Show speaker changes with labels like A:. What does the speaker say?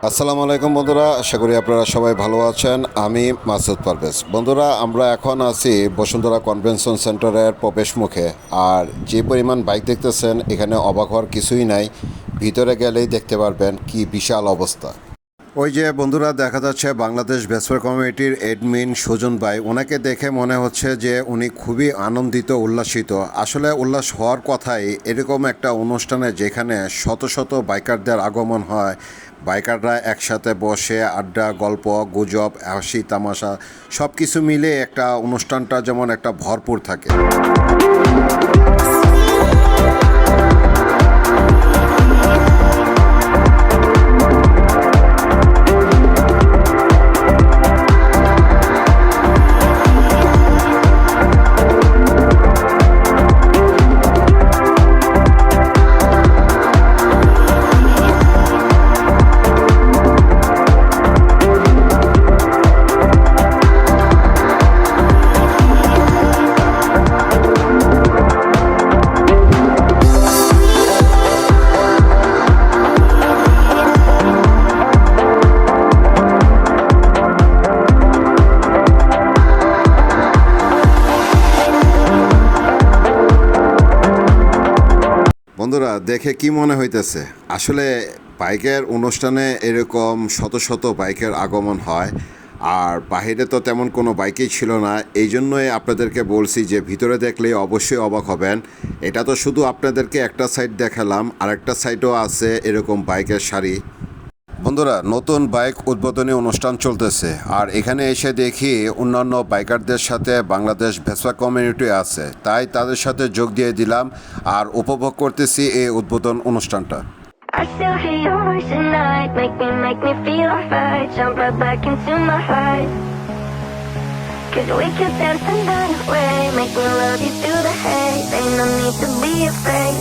A: আসসালামু আলাইকুম বন্ধুরা, আশা করি আপনারা সবাই ভালো আছেন। আমি মাসুদ পারভেজ। বন্ধুরা, আমরা এখন আছি বসুন্ধরা কনভেনশন সেন্টারের প্রবেশ মুখে। আর যে পরিমাণ বাইক দেখতেছেন, এখানে অবাক হওয়ার কিছুই নাই। ভিতরে গেলেই দেখতে পারবেন কি বিশাল অবস্থা। ওই যে বন্ধুরা দেখা যাচ্ছে বাংলাদেশ ভেসপার কমিউনিটির অ্যাডমিন সুজন ভাই, ওনাকে দেখে মনে হচ্ছে যে উনি খুবই আনন্দিত, উল্লাসিত। আসলে উল্লাস হওয়ার কথাই, এরকম একটা অনুষ্ঠানে যেখানে শত শত বাইকারদের আগমন হয়, বাইকাররা একসাথে বসে আড্ডা, গল্প, গুজব, হাসি তামাশা সব কিছু মিলে একটা অনুষ্ঠানটা যেমন একটা ভরপুর থাকে। বন্ধুরা, দেখে কি মনে হইতেছে? আসলে বাইকের অনুষ্ঠানে এরকম শত শত বাইকের আগমন হয়, আর বাহিরে তো তেমন কোনো বাইকই ছিল না। এই জন্যই আপনাদেরকে বলছি যে ভিতরে দেখলে অবশ্যই অবাক হবেন। এটা তো শুধু আপনাদেরকে একটা সাইড দেখালাম, আর একটা সাইডও আছে এরকম বাইকের সারি। বন্ধুরা, নতুন বাইক উদ্বোধনী অনুষ্ঠান চলতেছে, আর এখানে এসে দেখি অন্যান্য বাইকারদের সাথে বাংলাদেশ ভেসপা কমিউনিটি আছে, তাই তাদের সাথে যোগ দিয়ে দিলাম আর উপভোগ করতেছি এই উদ্বোধন অনুষ্ঠানটা।
B: I still hear your voice at night, make me feel alright. Jump right back into my heart. 'Cause we can dance the night away, make me love you through the hate. Ain't no need to be afraid,